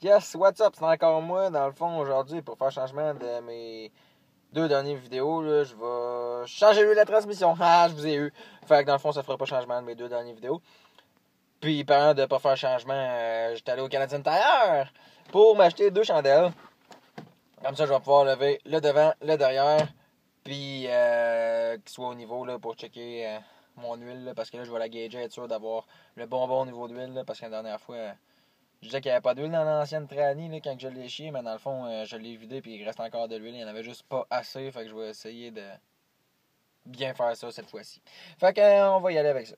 Yes, what's up? C'est encore moi, dans le fond, aujourd'hui, pour faire changement de mes 2 dernières vidéos, là, je vais changer l'huile de transmission. Ah, je vous ai eu. Fait que dans le fond, ça fera pas changement de mes 2 dernières vidéos. Puis, parlant de pas faire changement, j'étais allé au Canadian Tire pour m'acheter 2 chandelles. Comme ça, je vais pouvoir lever le devant, le derrière, puis qu'il soit au niveau là, pour checker mon huile, là, parce que là, je vais la gager, être sûr d'avoir le bon niveau d'huile, là, parce que la dernière fois... je disais qu'il n'y avait pas d'huile dans l'ancienne tranny là, quand je l'ai chié, mais dans le fond, je l'ai vidé et il reste encore de l'huile. Il n'y en avait juste pas assez, fait que je vais essayer de bien faire ça cette fois-ci. Fait que on va y aller avec ça.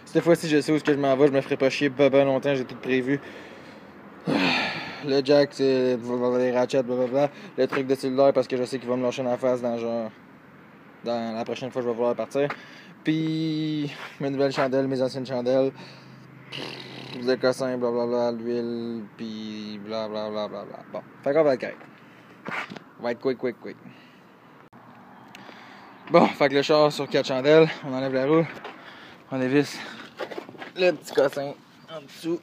Cette fois-ci, je sais où est-ce que je m'en vais, je me ferai pas chier pas longtemps, j'ai tout prévu. Le jack, c'est les ratchets, blablabla. Le truc de cellulaire parce que je sais qu'il va me lâcher dans la face dans la prochaine fois que je vais vouloir partir. Puis mes nouvelles chandelles, mes anciennes chandelles. Le cossin, blablabla, l'huile, pis blablabla. Bon, fait qu'on va être correct. On va être quick. Bon, fait que le char sur 4 chandelles, on enlève la roue, on dévisse le petit cossin en dessous.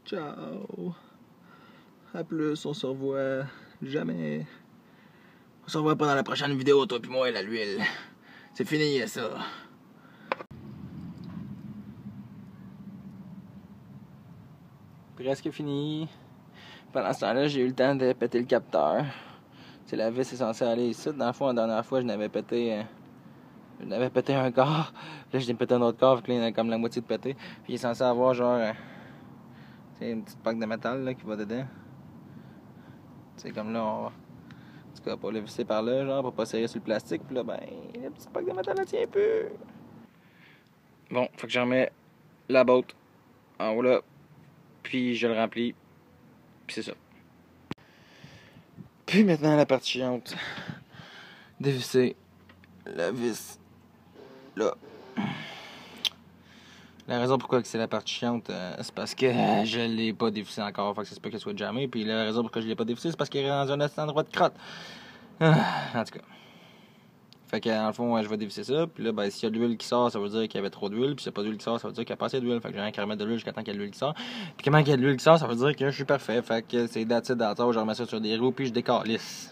Ciao. À plus, on se revoit jamais. On se revoit pas dans la prochaine vidéo, toi pis moi et l'huile. C'est fini, ça. Presque fini. Pendant ce temps-là, j'ai eu le temps de péter le capteur. C'est la vis est censée aller ici. Dans le fond, la dernière fois, je n'avais pété un quart. Là, j'ai pété un autre quart, puis là, il y en a comme la moitié de pété. Puis il est censé avoir genre une petite plaque de métal là, qui va dedans. C'est comme là, on va. En tout cas, pour le visser par là, genre, pour pas serrer sur le plastique. Puis là, ben, la petite plaque de métal, elle tient peu. Bon, faut que j'en remets la botte en haut là. Puis je le remplis. Puis c'est ça. Puis maintenant, la partie chiante. Dévisser la vis là. La raison pourquoi c'est la partie chiante, c'est parce que je l'ai pas dévissé encore. Fait que ça se peut qu'elle soit jamais. Puis la raison pourquoi je l'ai pas dévissé, c'est parce qu'il est dans un endroit de crotte. En tout cas. Fait que dans le fond, je vais dévisser ça. Puis là, ben, s'il y a de l'huile qui sort, ça veut dire qu'il y avait trop d'huile. Puis s'il n'y a pas d'huile qui sort, ça veut dire qu'il n'y a pas assez d'huile. Fait que j'ai rien qu'à remettre de l'huile jusqu'à temps qu'il y ait de l'huile qui sort. Puis comment qu'il y a de l'huile qui sort, ça veut dire que je suis parfait. Fait que c'est that's it, je remets ça sur des roues puis je décalisse.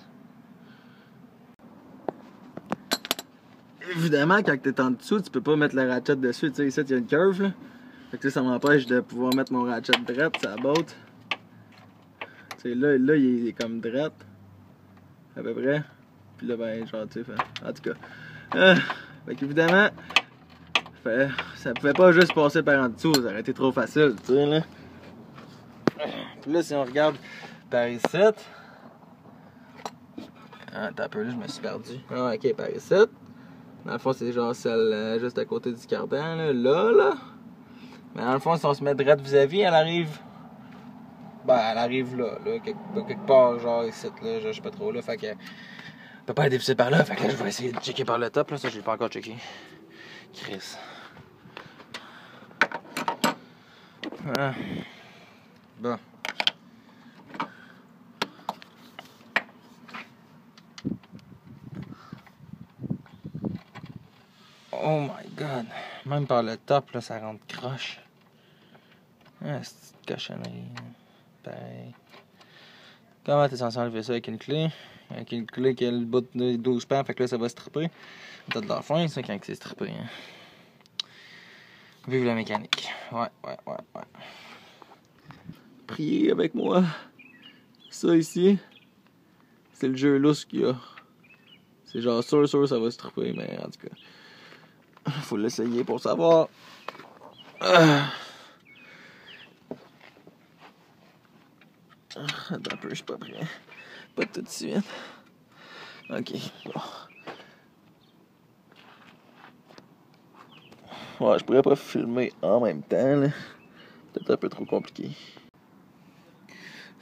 Évidemment, quand t'es en dessous, tu peux pas mettre la ratchet dessus. Tu sais, ici, il y a une curve, là. Fait que ça m'empêche de pouvoir mettre mon ratchet droite, ça botte. Tu sais, là, il est comme droite. À peu près. Puis là, ben, genre, tu sais, en tout cas. Fait qu'évidemment, ça pouvait pas juste passer par en dessous, ça aurait été trop facile, tu sais, là. Puis là, si on regarde par ici. Attends un peu, là, je me suis perdu. Ah, ok, par ici. Dans le fond, c'est genre celle juste à côté du cardan, là. Mais dans le fond, si on se met droite vis-à-vis, elle arrive. Ben, elle arrive là, quelque part, genre ici, là, je sais pas trop, là. Fait que. On peut pas être dévissé par là, fait que là, je vais essayer de checker par le top, là. Ça, je l'ai pas encore checké. Chris. Ah. Bon. Oh my god. Même par le top, là, ça rentre croche. Ah, c'est une cochonnerie. Pareil. Comment t'es censé enlever ça avec une clé? Avec une clé qui a le bout de 12 pans, fait que là, ça va stripper. T'as de la fin, ça, quand c'est strippé. Hein. Vive la mécanique. Ouais. Priez avec moi. Ça ici, c'est le jeu lousse qu'il y a. C'est genre sûr, ça va stripper, mais en tout cas, faut l'essayer pour savoir. Attends un peu, je suis pas prêt. Pas tout de suite. Ok, bon. Ouais, je pourrais pas filmer en même temps, là. Peut-être un peu trop compliqué.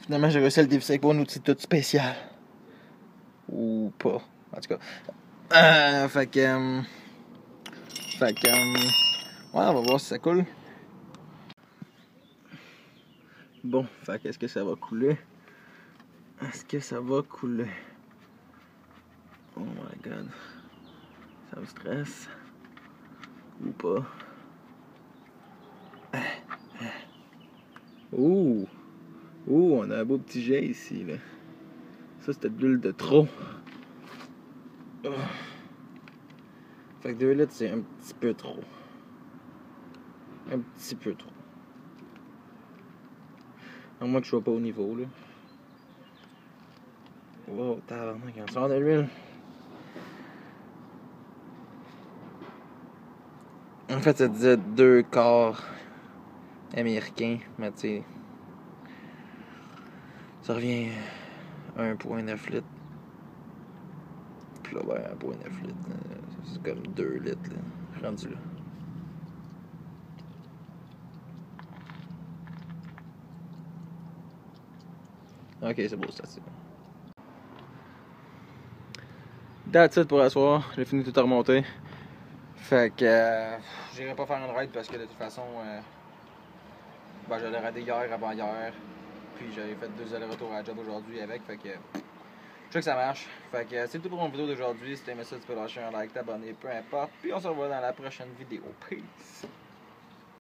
Finalement, j'ai réussi à le dévisser avec un outil tout spécial. Ou pas. En tout cas. Fait que. Ouais, on va voir si ça coule. Bon, fait qu'est-ce que ça va couler? Est-ce que ça va couler? Oh my god. Ça me stresse. Ou pas. Ouh! Ouh, on a un beau petit jet ici, là. Ça, c'était de l'huile de trop. Oh. Fait que 2 litres, c'est un petit peu trop. Un petit peu trop. À moins que je sois pas au niveau, là. Wow, tabarnak, il y a un sort de l'huile. En fait, ça disait 2 quarts américains, mais tu sais, ça revient à 1,9 litres. Puis là, ben, 1,9 litres, c'est comme 2 litres, là, rendu là. Ok, c'est beau, c'est assez. That's it pour la soirée. J'ai fini tout à remonter. Fait que j'irai pas faire une ride parce que de toute façon, ben, j'allais rider hier, avant hier. Puis j'avais fait 2 allers-retours à la job aujourd'hui avec. Fait que je sais que ça marche. Fait que c'est tout pour mon vidéo d'aujourd'hui. Si t'as aimé ça, tu peux lâcher un like, t'abonner, peu importe. Puis on se revoit dans la prochaine vidéo. Peace!